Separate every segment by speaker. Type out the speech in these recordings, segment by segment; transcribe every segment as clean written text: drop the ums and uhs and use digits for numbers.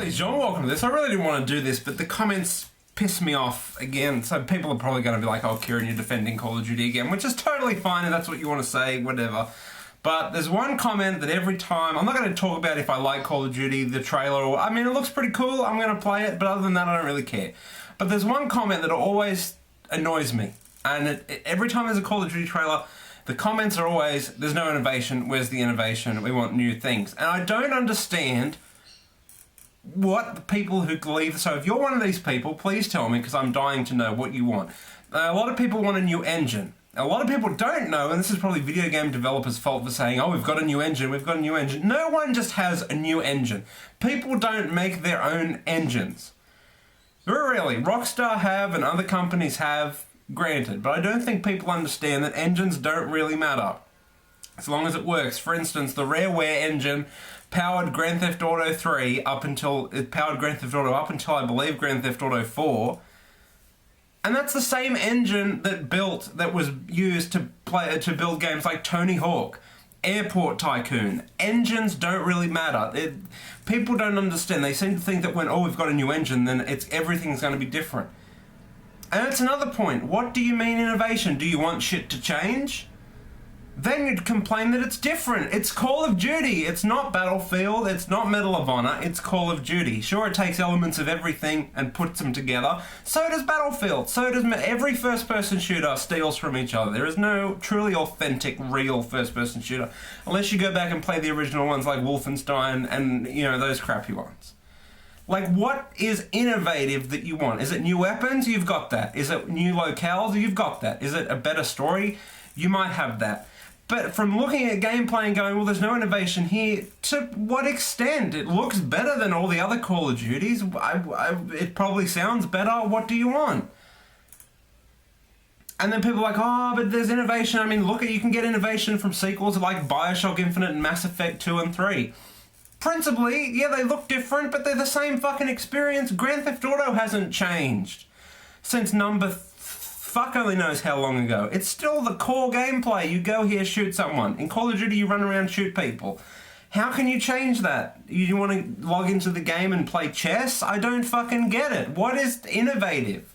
Speaker 1: ladies and gentlemen, welcome to this. I really didn't want to do this, but the comments piss me off again. So people are probably going to be like, oh, Kieran, you're defending Call of Duty again, which is totally fine if that's what you want to say, whatever. But there's one comment that every time, I'm not going to talk about if I like Call of Duty, the trailer, or, I mean, it looks pretty cool, I'm going to play it, but other than that, I don't really care. But there's one comment that always annoys me. And every time there's a Call of Duty trailer, the comments are always, there's no innovation, where's the innovation, we want new things. And I don't understand what the people who believe, so if you're one of these people, please tell me, because I'm dying to know what you want. A lot of people want a new engine. A lot of people don't know, and this is probably video game developers' fault for saying, oh, we've got a new engine, we've got a new engine. No one just has a new engine. People don't make their own engines. Really, Rockstar have and other companies have, granted, but I don't think people understand that engines don't really matter as long as it works. For instance, the Rareware engine powered Grand Theft Auto 3 up until I believe Grand Theft Auto 4, and that's the same engine that was used to build games like Tony Hawk, Airport Tycoon. Engines don't really matter. People don't understand. They seem to think that when we've got a new engine, then everything's going to be different. And that's another point. What do you mean innovation? Do you want shit to change? Then you'd complain that it's different. It's Call of Duty. It's not Battlefield. It's not Medal of Honor. It's Call of Duty. Sure, it takes elements of everything and puts them together. So does Battlefield. So does every first-person shooter steals from each other. There is no truly authentic, real first-person shooter unless you go back and play the original ones like Wolfenstein and, you know, those crappy ones. Like, what is innovative that you want? Is it new weapons? You've got that. Is it new locales? You've got that. Is it a better story? You might have that. But from looking at gameplay and going, well, there's no innovation here, to what extent? It looks better than all the other Call of Duties. It probably sounds better. What do you want? And then people are like, oh, but there's innovation. I mean, you can get innovation from sequels like Bioshock Infinite and Mass Effect 2 and 3. Principally, yeah, they look different, but they're the same fucking experience. Grand Theft Auto hasn't changed since fuck only knows how long ago. It's still the core gameplay. You go here, shoot someone. In Call of Duty, you run around, shoot people. How can you change that? You want to log into the game and play chess? I don't fucking get it. What is innovative?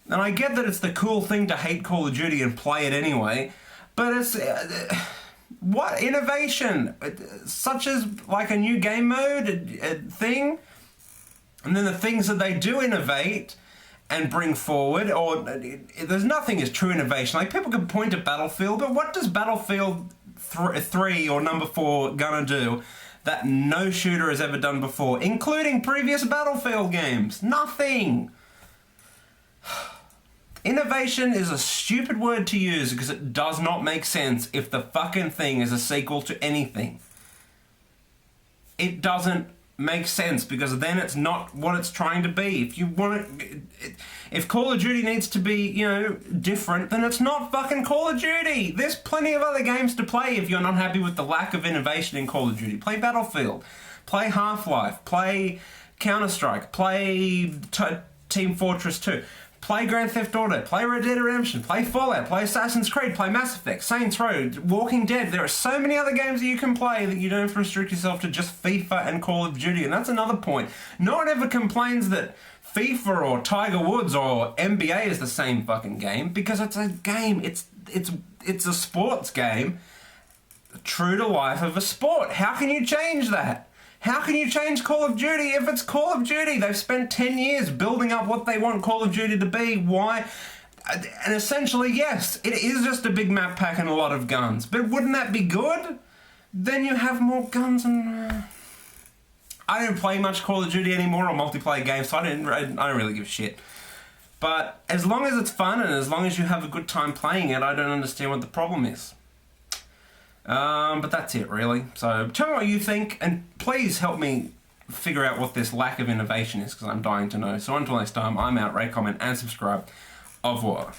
Speaker 1: And I get that it's the cool thing to hate Call of Duty and play it anyway, but it's... what innovation? Such as like a new game mode, a thing? And then the things that they do innovate and bring forward, or there's nothing as true innovation. Like, people can point to Battlefield, but what does Battlefield 3 or number 4 gonna do that no shooter has ever done before, including previous Battlefield games? Nothing. Innovation is a stupid word to use because it does not make sense if the fucking thing is a sequel to anything. It doesn't make sense because then it's not what it's trying to be. If Call of Duty needs to be, you know, different, then it's not fucking Call of Duty. There's plenty of other games to play if you're not happy with the lack of innovation in Call of Duty. Play Battlefield, play Half-Life, play Counter-Strike, play Team Fortress 2. Play Grand Theft Auto, play Red Dead Redemption, play Fallout, play Assassin's Creed, play Mass Effect, Saints Row, Walking Dead. There are so many other games that you can play that you don't have to restrict yourself to just FIFA and Call of Duty. And that's another point. No one ever complains that FIFA or Tiger Woods or NBA is the same fucking game, because it's a game. It's a sports game, true to life of a sport. How can you change that? How can you change Call of Duty if it's Call of Duty? They've spent 10 years building up what they want Call of Duty to be. Why? And essentially, yes, it is just a big map pack and a lot of guns. But wouldn't that be good? Then you have more guns and... I don't play much Call of Duty anymore or multiplayer games, so I don't really give a shit. But as long as it's fun and as long as you have a good time playing it, I don't understand what the problem is. But that's it, really. So tell me what you think, and please help me figure out what this lack of innovation is, because I'm dying to know. So until next time, I'm out. Rate, comment, and subscribe. Au revoir.